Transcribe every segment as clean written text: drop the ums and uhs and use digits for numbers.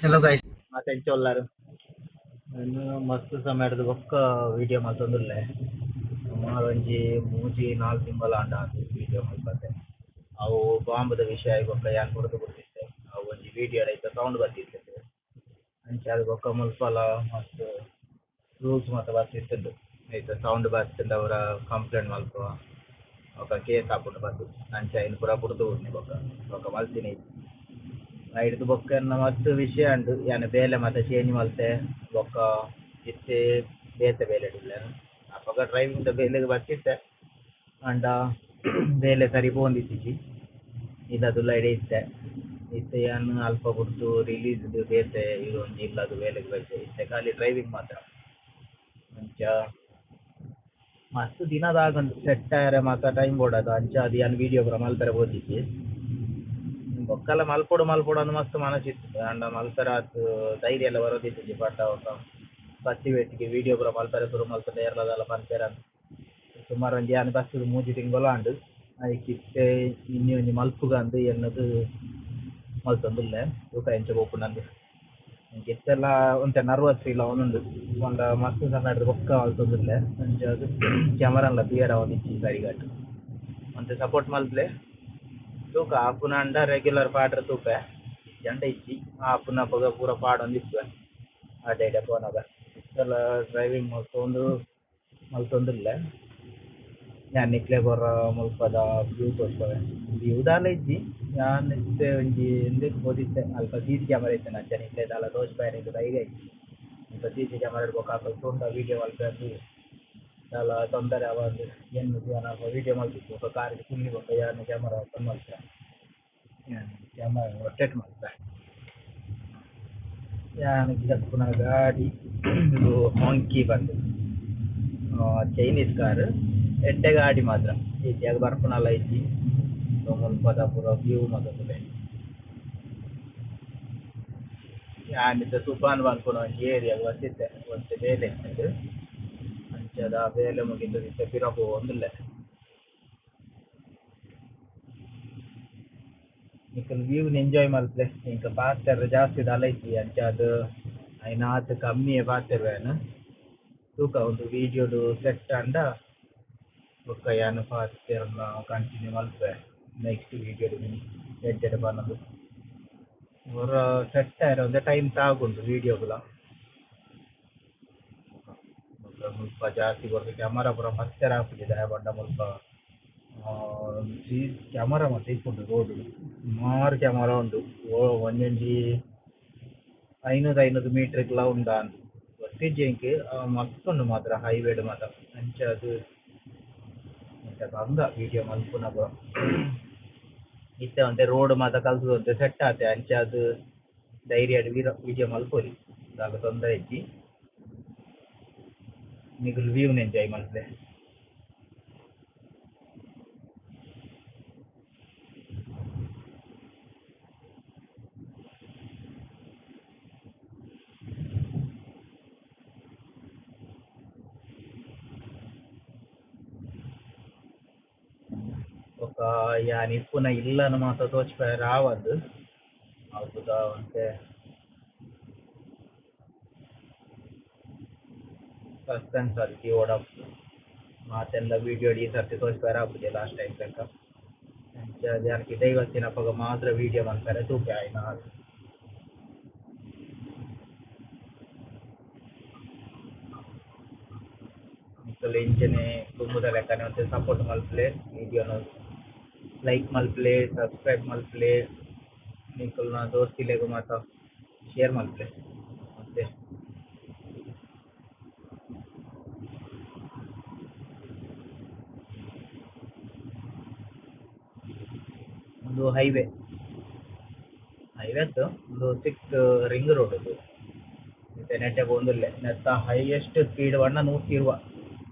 Hello guys. ಮತ್ತೆ ಎಂಚೊಲ್ಲಾರು ಮಸ್ತ್ ಸಮಯದ ಒಕ್ಕ ವಿಡಿಯೋ ಮಲ್ತೊಂದುಲ್ಲೆ ಸುಮಾರು ಒಂಜಿ ಮೂಜಿ 4 ತಿಂಗಳ ಆಂಡ ವಿಡಿಯೋ ಮಲ್ಪತ್ತೆ ಅವು ಬಾಂಬದ ವಿಷಯ ಬೊಕ್ಕ ಯಾನ್ ಕೊಡ್ದು ಕೊಡ್ತಿದ್ದೆ ಅವು ಒಂಜಿ ವಿಡಿಯೋ ಐತ ಸೌಂಡ್ ಬರ್ತಿತ್ತು ಅಂಚೆ ಅದು ಬೊಕ್ಕ ಮುಲ್ಪಲ ಮಸ್ತ್ ರೂಲ್ಸ್ ಮಾತ ಬರ್ತಿತ್ತು ಐತ ಸೌಂಡ್ ಬರ್ತಿದ್ದ ಅವರ ಕಂಪ್ಲೇಂಟ್ ಮಲ್ಪುವ ఒక ಕೇಸ್ ಹಾಕೊಂಡು ಬಂದು ಅಂಚೆ ಐನು ಪೂರ ಕುಡ್ದು ಬೊಕ್ಕ ಬೊಕ್ಕ ಮಲ್ತಿನಿ ಐದು ಬೊಕ್ಕ ಮಸ್ತ್ ವಿಷಯ ಉಂಡು ಯಾನ್ ಬೇಲೆ ಮತ್ತೆ ಚೇಂಜ್ ಮಲ್ತೆ ಬೊಕ್ಕ ಇತ್ತೆ ಬೇತೆ ಬೇಲೆ ಇಡ್ಲ ಅಪ್ಪಗ ಡ್ರೈವಿಂಗ್ ಬೇಲೆಗ್ ಬರ್ತಿತ್ತೆ ಅಂಡ ಬೇಲೆ ಸರಿ ಪೋಂದಿತ್ತಿಜಿ ಇಲ್ಲದು ಲೈಡೆ ಇತ್ತೆ ಇತ್ತೆ ಯಾನ್ ಅಲ್ಪ ಬಿಟ್ಟು ರಿಲೀಸ್ ಬೇತೆ ಇದು ಒಂಜಿ ಇಲ್ಲದು ಬೇಲೆಗ್ ಬೈತೆ ಇತ್ತೆ ಖಾಲಿ ಡ್ರೈವಿಂಗ್ ಮಾತ್ರ ಅಂಚ ಮಸ್ತ್ ದಿನದಾಗಂಡು ಸೆಟ್ ಆಯರೆ ಮಾತ ಟೈಮ್ ಬೋಡದು ಅಂಚ ಅದು ಯಾನ್ ವಿಡಿಯೋ ಪೂರ ಮಲ್ಪರೆ ಬೋದಿಜ್ಜಿ ಬೊಕ್ಕಲ ಮಲ್ಪೊಡು ಅಂದ್ ಮಸ್ತ್ ಮನಸ್ಸಿತ್ತು ಅಂಡ ಮಲ್ಪರೆ ಆತ್ ಧೈರ್ಯ ಎಲ್ಲ ಬರೋದಿತ್ತಿಜಿ ಪಂಡ ಒಕ್ಕ ಬತ್ತಿ ವೇಟಿಗೆ ವಿಡಿಯೋ ಪೂರ ಮಲ್ಪರೆ ಶುರು ಮಲ್ಪರೆ ಏರ್ಲದಲ್ಲ ಪನ್ಪೆರ ಸುಮಾರು ಒಂಜಿ ಯಾನ್ ಬಸ್ಸುಡು 3 ತಿಂಗಳು ಆಂಡ್ ಅದಕ್ಕಿತ್ತೆ ಇನ್ನಿ ಒಂಜಿ ಮಲ್ಪುಗ ಅಂದ್ ಎನ್ನದು ಮಲ್ತೊಂದುಲ್ಲೆ ತೂಕ ಎಂಚ ಬೋಪುಂಡು ಇತ್ತೆಲ್ಲ ಒಂತೆ ನರ್ವಸ್ ಫೀಲ್ ಅವನುಂಡು ಒಂದ ಮಸ್ತ್ ಸಮಯದ ಬೊಕ್ಕ ಮಲ್ತೊಂದುಲ್ಲೆ ಅಂಚ ಅದು ಕ್ಯಾಮರಾನ್ಲ ಬಿಯಡ ಒಂದಿಚ್ಚಿ ಸರಿಗಾಟ್ ಒಂತೆ ಸಪೋರ್ಟ್ ಮಲ್ತ್ಲೆ ತೂಕ ಆಪುನಾಂಡ ರೆಗ್ಯುಲರ್ ಪಾಡ್ರೆ ತೂಪೆ ಜಂಡ ಇಚ್ಚಿ ಆಪುನ ಪಗ ಪೂರ ಪಾಡೊಂದಿಪ್ಪೆ ಅಡ್ಡೆ ಪೋನಗ ಇತ್ತೆಲ್ಲ ಡ್ರೈವಿಂಗ್ ಮಲ್ತೊಂದುಲ್ಲೆ ಯಾನ್ ನಿಕ್ಲೆ ಗೊರ್ರ ಮುಲ್ಪದ ವ್ಯೂ ತೋರ್ಪವೆ ವ್ಯೂ ದಾಲ ಇಜ್ಜಿ ಯಾನ್ ಇತ್ತೆ ಒಂಜಿ ಎಂದೆಕ್ ಬೋದಿತ್ತೆ ಅಲ್ಪ ಸಿಸಿ ಕ್ಯಾಮರಾ ಇತ್ತೆ ಅಂಚನೆ ನಿಕ್ಲೆ ದಾಲ ತೋಜ್ಪಾಯರೆ ಇದು ಧೈರ್ಯ ಇಜ್ಜಿ ಅಲ್ಪ ಸಿಸಿ ಕ್ಯಾಮರಾ ಬೊಕ ಅಕಲ್ ತೂಂಡ ವಿಡಿಯೋ ಮಲ್ಪೆರ್ ದಾಲ ತೊಂದರೆ ಅವಂದು ಎನ್ನು ಯಾನ್ ಅಲ್ಪ ವಿಡಿಯೋ ಮಲ್ತಿತ್ತು ಬೊಕ ಕಾರಿಗೆ ಕುಲ್ಲಿ ಬೊಕ ಯಾನ್ camera open Malpe camera rotate Malpe ಯಾನ್ ದಕ್ಕುನ ಗಾಡಿ ಇದು ಹಾಂಕಿ ಬಂದು ಚೈನೀಸ್ ಕಾರ್ ಎಡ್ಡೆ ಗಾಡಿ ಮಾತ್ರ ಇಜ್ಜಿಯಾಗ ಬರ್ಪುನಲ್ಲ ಇಜ್ಜಿ ಮುಲ್ಪದ ಪೂರ ವ್ಯೂ ಮಲ್ತೊಂದುಲ್ಲೆ ಯಾನಿದ್ದ ತುಫಾನ್ ಬಂದ್ಕೊಂಡು ಒಂಜಿ ಏರಿಯಾಗ ಬರ್ತಿದ್ದೆ ಒಂತೆ ಬೇಲೆ ಇತ್ತು ಅಂಚದ ಬೇಲೆ ಮುಗಿದು ಇತ್ತೆ ಪಿರ ಪೋವೊಂದುಲ್ಲೆ ನಿಕಲ್ ವ್ಯೂನ್ ಎಂಜಾಯ್ ಮಲ್ಪಲೆ ಇಂಕ ಪಾತೆರ್ ಜಾಸ್ತಿ ದಾಲ ಇಜ್ಜಿ ಅಂಚ ಅದು ಐನಾತ್ ಕಮ್ಮಿಯೇ ಪಾತೆರ್ವೇನ್ ತೂಕ ಒಂದು ವಿಡಿಯೋಡು ಸೆಟ್ ಆಂಡ ಬೊಕ್ಕ ಯಾನ್ ಪಾತೆರ್ನ ಕಂಟಿನ್ಯೂ ಮಲ್ಪೆ ನೆಕ್ಸ್ಟ್ ವಿಡಿಯೋಡು ಎಡ್ಡೆಡ್ ಬನ್ನದು ಒರ ಸೆಟ್ ಆಯರೆ ಒಂತೆ ಟೈಮ್ ತಾಗುಂಡು ವಿಡಿಯೋಗುಲ ಮುಲ್ಪ ಜಾಸ್ತಿ ಕೊರ್ದು ಕ್ಯಾಮರಾ ಪೂರ ಮಸ್ತೆರ ಆಪುಜಿ ದಯ ಪಂಡ ಮುಲ್ಪ ಕ್ಯಾಮರಾ ಮಾತ ಇಪ್ಪುಂಡು ರೋಡ್ ಸುಮಾರು ಕ್ಯಾಮರಾ ಉಂಡು ಒಂಜೊಂಜಿ 500 ಮೀಟರ್ಗ್ಲ ಉಂಡಾ ಅಂದ್ ಗೊತ್ತಿಜ್ಜಿ ಎಂಕ್ ಮಸ್ತ್ ಉಂಡು ಮಾತ್ರ ಹೈವೇಡ್ ಮಾತ ಅಂಚ ಅದು ಎಂತ ಬಂಗ ವಿಡಿಯೋ ಮಲ್ಪುನ ಪೂರ ಇತ್ತೆ ಒಂತೆ ರೋಡ್ ಮಾತ ಕಲ್ತುದು ಸೆಟ್ ಆತೆ ಅಂಚ ಅದು ಧೈರ್ಯಡ್ ವಿಡಿಯೋ ಮಲ್ಪೊಲಿ ದಾಲ ತೊಂದರೆ ಇಜ್ಜಿ ನಿಕುಲು ವ್ಯೂನ್ ಎಂಜಾಯ್ ಮಲ್ಪಲೆ ఒక ಯಾನ್ ಇಪ್ಪುನ ಇಲ್ಲನ ಮಾತ ತೋಜ್ಪಾಯರೆ ಆವಡ್ ಅವುದ ಒಂತೆ ಸಸ್ಪೆನ್ಸ್ ಆದಿತ್ತಿ ಓಡಾಪುಜಿ ಮಾತೆಲ್ಲ ವಿಡಿಯೋ ಡಿ ಸರ್ತಿ ತೋಜ್ಪಾಯರೆ ಆಪುಜಿ ಲಾಸ್ಟ್ ಟೈಮ್ ತನಕ ಅಂಚ ಯಾನ್ಕೆ ದೈವತ್ತಿನ ಪಗ ಮಾತ್ರ ವಿಡಿಯೋ ಮಲ್ಪರೆ ತೂಪೆ ಆಯ್ನ ನಿಕಲ್ ಇಂಚನೆ ತುಂಬುದ ಲೆಕ್ಕನೆ ಒಂತೆ ಸಪೋರ್ಟ್ ಮಲ್ಪಲೆ ವಿಡಿಯೋನ ಲೈಕ್ ಮಲ್ಪಲೆ ಸಬ್ಸ್ಕ್ರೈಬ್ ಮಲ್ಪಲೆ ನಿಕಲ್ನ ದೋಸ್ತಿಲೆಗ್ ಮಾತ ಶೇರ್ ಮಲ್ಪಲೆ ಮತ್ತೆ ಒಂದು ಹೈವೇ ಇತ್ತು ಒಂದು 6 ರಿಂಗ್ ರೋಡ್ ಅದು ಮತ್ತೆ ನೆಟ್ಟೆ ಬೋಂದುಲ್ಲೆ ನೆತ್ತ ಹೈಯೆಸ್ಟ್ ಸ್ಪೀಡ್ ವಣ್ಣ 120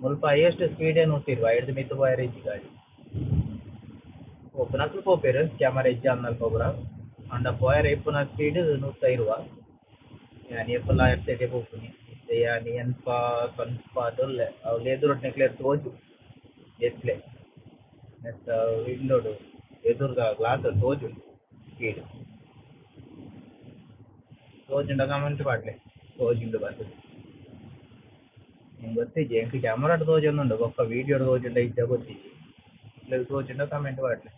ಮುಲ್ಪ ಹೈಯೆಸ್ಟ್ ಸ್ಪೀಡೇ 120 ಎಡ್ದು ಮಿತ್ತು ಪೋಯರೆ ಇಜ್ಜಿ ಗಾಡಿ ಒಪ್ಪುನಕ್ಲು ಪೋಪೆರ್ ಕ್ಯಾಮರಾ ಇಜ್ಜಿ ಅನ್ನಲ್ ಪೋಪುರ ಅಂಡ ಪೋಯರೆ ಇಪ್ಪುನ ಸ್ಪೀಡ್ 120 ಯಾನ್ ಎಪ್ಪಲ ಎಡ್ತೆಡೆ ಪೋಪುನಿ ಇತ್ತೆ ಯಾನ್ ಎನ್ಪ ಸ್ವಲ್ಪ ದೊಲ್ಲೆ ಅವ್ಲು ಎದುರೊಟ್ ನಿಕ್ಲೆರ್ ತೋಜು ಡಿಸ್ಪ್ಲೇ ನೆತ್ತ ವಿಂಡೋಡು ಎದುರ್ದ ಗ್ಲಾಸ್ ತೋಜು ಸ್ಪೀಡ್ ತೋಜುಂಡ ಕಮೆಂಟ್ ಪಾಡ್ಲೆ ತೋಜುಂಡು ಬಂದು ನಿಂಗೆ ಗೊತ್ತಿಜ್ಜಿ ಎಂಕ್ ಕ್ಯಾಮರಾಡ್ ತೋಜೊಂದುಂಡು ಬೊಕ್ಕ ವೀಡಿಯೋಡ್ ತೋಜುಂಡ ಇಜ್ಜ ಗೊತ್ತಿಜ್ಜಿ ಇಲ್ಲದು ತೋಜುಂಡ ಕಮೆಂಟ್ ಪಾಡ್ಲೆ.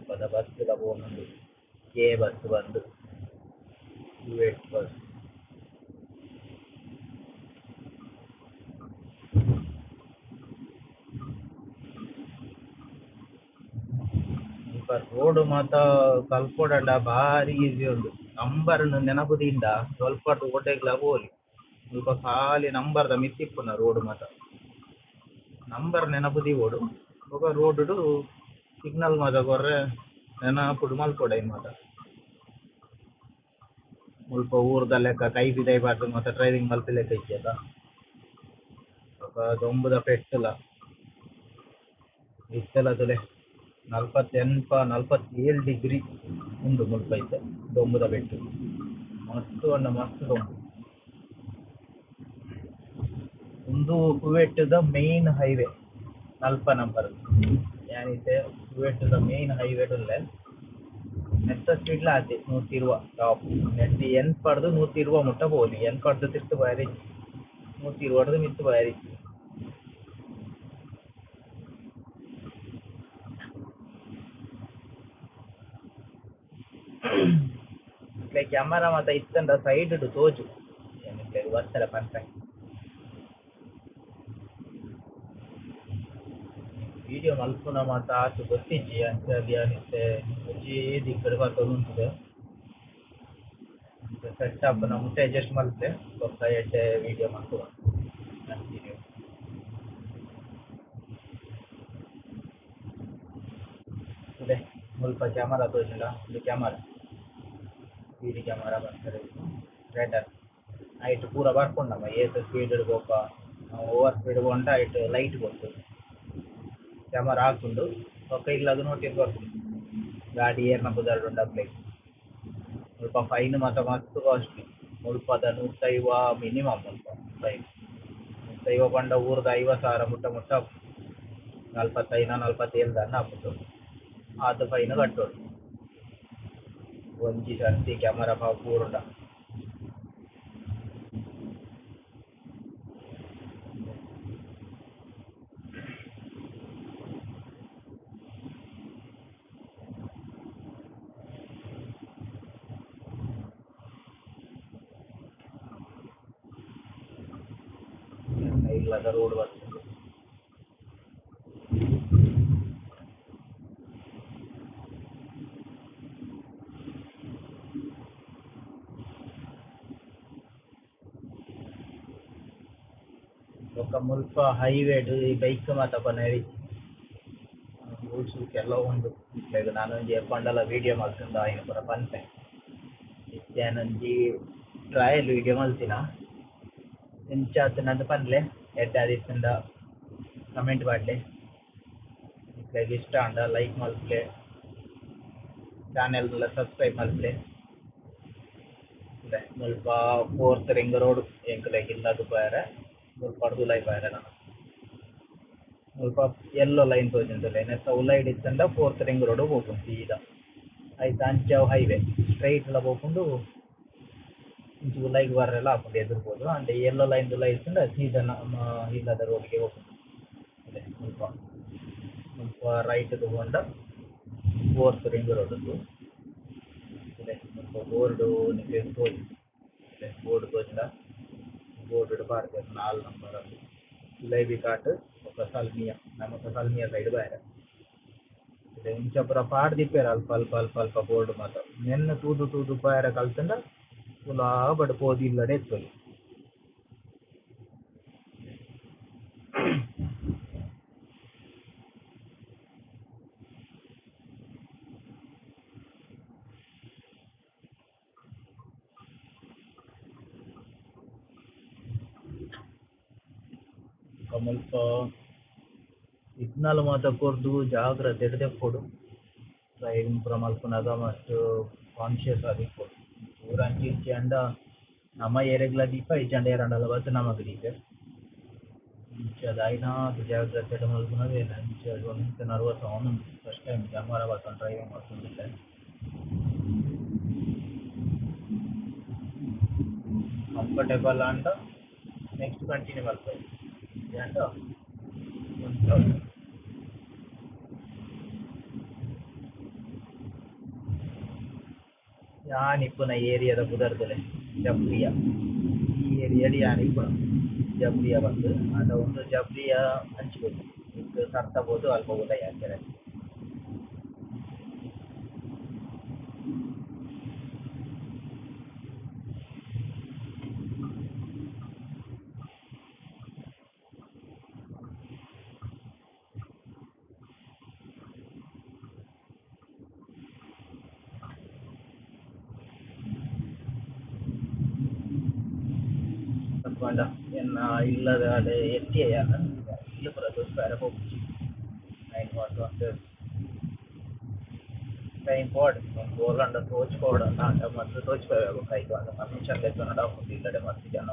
ಪದ ಬಸ್ പോകുന്നുണ്ട് ಕೆ ಬಸ್ ಬಂದು ವೇಟ್ ಬಸ್ ರೋಡ್ ಮಾತ ಕಲ್ಪೊಡಂಡ ಭಾರಿ ಈಸಿ ಉಂಡು. ನಂಬರ್ ನೆನಪುದಿಂದ ಸ್ವಲ್ಪ ಓಟೆಗ್ಲ ಬೋಲಿ ಸ್ವಲ್ಪ ಖಾಲಿ ನಂಬರ್ದ ಮಿತ್ತಿಪ್ಪುನ ರೋಡ್ ಮಾತ ನಂಬರ್ ನೆನಪುದಿ ಓಡು ఒక రోడ్డు సిగ్నల్ మాత కొర్రె ನೆನಪುಡು ಮಲ್ಪೊಡೆ ಮಾತ ಮುಲ್ಪ ಊರ್ದ ಲೆಕ್ಕ ಕೈ ಬಿದೈ ಬಾರ್ದು ಮಾತ ಡ್ರೈವಿಂಗ್ ಮಲ್ಪಲೆಕ್ಕ ಇಜ್ಜದ ఒక ದೊಂಬುದ ಪೆಟ್ಟಲ ಇತ್ತಲದುಲೆ 47 ಡಿಗ್ರಿ ಉಂಡು ಮುಲ್ಪ ಇದ್ದ ದೊಂಬುದ ಪೆಟ್ಟು ಮಸ್ತ್ ಅಣ್ಣ ಮಸ್ತ್ ದೊಂಬು ಒಂದು ಕುವೆಟ್ದ ಮೇನ್ ಹೈವೇ 40 ನಂಬರ್ ഞാനിത് കുവൈറ്റിലെ മെയിൻ ഹൈവേയിലുള്ള നെക്സ്റ്റ് സ്പീഡിൽ ആദ്യം 120 ಟಾಪ್ ನೆಟ್ಟಿ ಎನ್ ಪಡೆದು 120 ಮುಟ್ಟ ಹೋಗಿ ಎನ್ ಪಡೆದು ತಿರ್ತು ಬಾರಿ 120 ಮಿತ್ತು ಬಾರಿ ಕ್ಯಾಮರಾ ಮಾತ ಇತ್ತಂಡ ಸೈಡ್ ತೋಜು ಬರ್ತಾರೆ ಪರ್ಫೆಕ್ಟ್ ವಿಡಿಯೋ ಮಲ್ಪುನ ಮಾತ ಆತು ಗೊತ್ತಿಜ್ಜಿ ಅಂಚಲ್ಲಿ ಅನಿತ್ತೆ ಒಂಜಿ ದಿಕ್ಕಡು ಬರ್ತದೆ ಉಂಟು ಸೆಟ್ ಅಪ್ ನ ಮುಟ್ಟೆ ಅಡ್ಜಸ್ಟ್ ಮಲ್ತೆ ಗೊತ್ತ ಎಡ್ಡೆ ವಿಡಿಯೋ ಮಲ್ಪುವ ಕಂಟಿನ್ಯೂ ಇದೆ ಮುಲ್ಪ ಕ್ಯಾಮರಾ ತೋಜಿಲ್ಲ ಇದು ಕ್ಯಾಮರಾ PD ಕ್ಯಾಮರಾ ಬರ್ತಾರೆ ರೆಡರ್ ಐಟ್ ಪೂರ ಬರ್ಕೊಂಡಮ್ಮ ಏತ್ ಸ್ಪೀಡ್ ಇಡ್ಬೋಕ ಓವರ್ ಸ್ಪೀಡ್ ಕೊಂಡ ಐಟ್ ಲೈಟ್ ಕೊಟ್ಟು ಕ್ಯಾಮರಾ ಹಾಕೊಂಡು ಒಕ್ಕ ಇಲ್ಲದು ನೋಟಿಸ್ ಬರ್ತದೆ ಗಾಡಿ ಏರ್ನ ಬುದಾರ್ಡುಂಡು ಅಪ್ಲೈ ಮುಲ್ಪ ಫೈನ್ ಮಾತ್ರ ಮಸ್ತ್ ಕಾಸ್ಟ್ಲಿ ಮುಲ್ಪದ 150 ಮಿನಿಮಮ್ ಮುಲ್ಪ ಫೈನ್ 150 ಪಂಡ ಊರ್ದ 50,000 ಮುಟ್ಟ 45-47 ದನ್ನ ಹಾಕ್ಬಿಟ್ಟು ಅದು ಫೈನ್ ಕಟ್ಟೋಡು ಒಂಜಿ ಸರ್ತಿ ಕ್ಯಾಮರಾ ಪೂರುಂಡ ಇಲ್ಲದ ರೋಡ್ ಬರ್ತದೆ ఒక ಮುಲ್ಪ ಹೈವೇಡು ಈ ಬೈಕ್ ಮಾತ ಕೊನೆರಿ ರೂಲ್ಸ್ ಎಲ್ಲ ಉಂಡು ಈಗ ನಾನೊಂಜಿ ಎಪ್ಪಂಡಲ ವಿಡಿಯೋ ಮಲ್ತುಂಡ ಆಯ್ನ ಪೂರ ಪನ್ಪೆ ಇತ್ತೇನೊಂಜಿ ಟ್ರಯಲ್ ವಿಡಿಯೋ ಮಲ್ತಿನ ಎಂಚಾತ್ ನಂದು ಪನ್ಲೆ ಎಡ್ಡಾದಿತ್ತಂಡ ಕಮೆಂಟ್ ಪಾಡ್ಲೆ ಇತ್ಲಾಗ ಇಷ್ಟ ಅಂಡ ಲೈಕ್ ಮಲ್ಪ್ಲೆ ಚಾನೆಲ್ ಸಬ್ಸ್ಕ್ರೈಬ್ ಮಲ್ಪ್ಲೆ ಮುಲ್ಪ 4th ರಿಂಗ್ ರೋಡ್ ಎಂಕ್ಲೆಗ್ ಇಲ್ಲದು ಪಾಯರೆ ಮುಲ್ಪ ಅಡ್ದುಲೈ ಪಾಯರೆ ನಾನು ಮುಲ್ಪ ಎಲ್ಲೋ ಲೈನ್ ತೋಜುಂಡುಲೆ ನೆತ್ತ ಉಲೈಡ್ ಇತ್ತಂಡ 4th ರಿಂಗ್ ರೋಡ್ ಹೋಗುಂಡು ಸೀದಾ ಐತ ಅಂಚಾವ್ ಹೈವೇ ಸ್ಟ್ರೈಟ್ ಲ ಹೋಗುಂಡು ಇಂಚು ಉಲೈಗ್ ಬರ್ರೆಲ್ಲ ಹಾಕೊಂಡು ಎದುರ್ಬೋದು ಅಂಡ್ ಎಲ್ಲೋ ಲೈನ್ ಲೈಟ್ ಸೀದಾ ನಮ್ಮ ಇಲ್ಲದ ರೋಡ್ಗೆ ಹೋಗುಂಡು ಮುಲ್ಪ ಮುಲ್ಪ ರೈಟ್ ತಗೊಂಡ 4th ರಿಂಗ್ ರೋಡ್ ಮುಲ್ಪ ಬೋರ್ಡು ನಿಮಗೆ ತೋಜು ಬೋರ್ಡ್ ತೋಜುಂಡ ಬೋರ್ಡ್ ಪಾಡ್ದೆ 4 ನಂಬರ್ ಅದು ಸುಲೈಬಿ ಕಾಟ್ ఒక ಸಲ್ಮಿಯಾ ನಮಕ ಸಲ್ಮಿಯಾ ಸೈಡ್ ಬಾಯರೆ ಇಂಚ ಪೂರ ಪಾಡ್ ದಿಪ್ಪೇರ ಅಲ್ಪ ಅಲ್ಪ ಅಲ್ಪ ಅಲ್ಪ ಬೋರ್ಡ್ ಮಾತ ನೆನ್ನ ತೂದು ತೂದು ಪಾಯರೆ ಕಲ್ತಂಡ ತುಲಾ ಬಡ್ ಪೋದಿ ಇಲ್ಲಡೆ ಎತ್ತೊಲಿ ಮುಲ್ಪ ಸಿಗ್ನಲ್ ಮಾತ ಕೊರ್ದು ಜಾಗ್ರತೆ ತೆಪ್ಪೊಡು ಡ್ರೈವಿಂಗ್ ಪೂರ ಮಲ್ಪುನಾಗ ಮಸ್ಟ್ ಕಾನ್ಶಿಯಸ್ ಆದಿಪ್ಪೊಡು ಪೂರ ಅಂಚಿ ಇಂಚಿ ಅಂಡ ನಮ್ಮ ಏರಿಯಾಗ್ಲ ದೀಪ ಇಜ್ಜಂಡ ಏರಂಡಲ ಬತ್ ನಮಕ್ ದೀಪೆ ಅದೈನ ಜಾಗ್ರತೆ ಮಲ್ಪುನಗ ಒಂತೆ nervous on first time camera ಬರ್ತಾನೆ ಡ್ರೈವಿಂಗ್ ಮಾಡ್ಕೊಂಡಿಲ್ಲ ಕಂಫರ್ಟೇಬಲ್ ಅಂಡ್ ನೆಕ್ಸ್ಟ್ ಕಂಟಿನ್ಯೂ ಮಾಡ್ತಾರೆ ಅಂತ ಯಾನಿಪ್ಪುನ ಏರಿಯಾದ ಕುದರ್ದಲೆ ಜಬ್ರಿಯ ಈ ಏರಿಯಾಡಿ ಯಾನಿಪ್ಪುನ ಜಬ್ರಿಯ ಬಂದು ಅದ ಒಂದು ಜಬ್ರಿಯ ಹಂಚ್ಬೋದು ಈಗ ಸರ್ತಬೋದು ಅಲ್ಪ ಊಟ ಯಾಕೆ ತಗೊಂಡ ಎನ್ನ ಇಲ್ಲದ ಅದೇ ಎತ್ತಿಯ ಇಲ್ಲ ಬರೋದು ಬೇರೆ ಹೋಗ್ತೀವಿ ನೈನ್ ಒಂದು ಟೈಮ್ ಪಾಡ್ ಗೋರ್ಲಂಡ ತೋಚ್ಕೋಡ ನಾಟ ಮತ್ತು ತೋಚ್ಕೋಬೇಕಾಯ್ತು ಅದು ಪರ್ಮಿಷನ್ ಲೆಕ್ಕ ನಡಾಕೊಂಡು ಇಲ್ಲಡೆ ಮತ್ತೆ ಜನ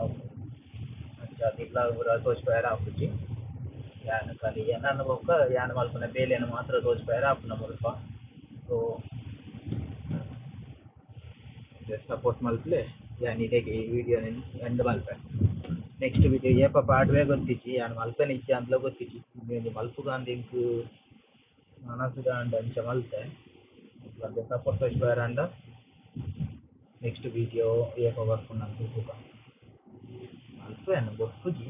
ಇಲ್ಲ ಕೂಡ ತೋಚ್ಬೇಡ ಹಾಕುಚ್ಚಿ ಯಾನು ಕಲಿ ನನ್ನ ಬೊಕ್ಕ ಯಾನು ಮಲ್ಪನ ಬೇಲೆಯನ್ನು ಮಾತ್ರ ತೋಚ್ಬೇಡ ಹಾಪುನ ಮುಲ್ಪ ಸೊ ಸಪೋರ್ಟ್ ಮಲ್ಪಲೆ ಯಾನ್ ಇದಕ್ಕೆ ಈ ವಿಡಿಯೋ ಎಂಡ್ ಮಲ್ಪೆ ನೆಕ್ಸ್ಟ್ ವಿಡಿಯೋ ಏಪ ಪಾಡ್ವೇ ಗೊತ್ತಿಚ್ಚಿ ಯಾನು ಮಲ್ಪನೆ ಇಚ್ಚಿ ಅಂತಲೇ ಗೊತ್ತಿಚ್ಚಿ ನೀವು ಮಲ್ಪುಗ ಇಂಕು ಮನಸ್ಸುಗ ಅಂಡ ಅಂಚ ಮಲ್ಪೆ ಮತ್ತೆ ಸಪೋರ್ಟ್ ತೋಚ್ಬೇಡ ಅಂಡ ನೆಕ್ಸ್ಟ್ ವಿಡಿಯೋ ಏಪ ಬರ್ಕೊಂಡು ನಾನು ತಿಳ್ಕೊ ಮಲ್ಪೆ ಬೊಕ್ಕುಜಿ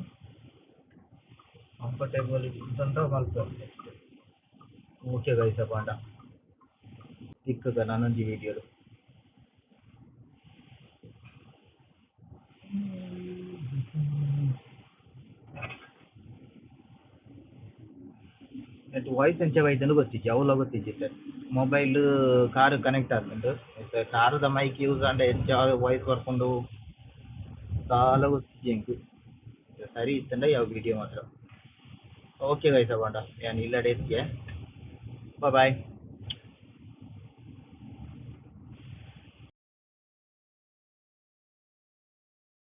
ಕಂಫರ್ಟೇಬಲ್ ಇತ್ತಂತ ಮಲ್ಪೆ ನೆಕ್ಸ್ಟ್ ಓಕೆ ಗೈಸ ಪಾಂಡ ತಿಕ್ಕಗ ನಾನೊಂಜಿ ವಿಡಿಯೋಡು ನೆಟ್ ವಾಯ್ಸ್ ಎಂಚ ಬೈತಂದು ಗೊತ್ತಿಜ್ಜಿ ಅವಲ ಗೊತ್ತಿಜ್ಜಿತ್ತೆ ಮೊಬೈಲ್ ಕಾರು ಕನೆಕ್ಟ್ ಆತುಂಡು ಕಾರುದ ಮೈಕ್ ಯೂಸ್ ಆಂಡ ಹೆಚ್ಚ ವಾಯ್ಸ್ ಬರ್ಕೊಂಡು ಸಾಲ ಗೊತ್ತಿಜ್ಜಿ ಎಂಕ್ ಸರಿ ಇತ್ತಂಡ ಯಾವ ವಿಡಿಯೋ ಮಾತ್ರ ಓಕೆ ಗೈಸ ಪಾಂಡ ಯಾನ್ ಇಲ್ಲಡೆ ಎತ್ಗೆ ಬಾಯ್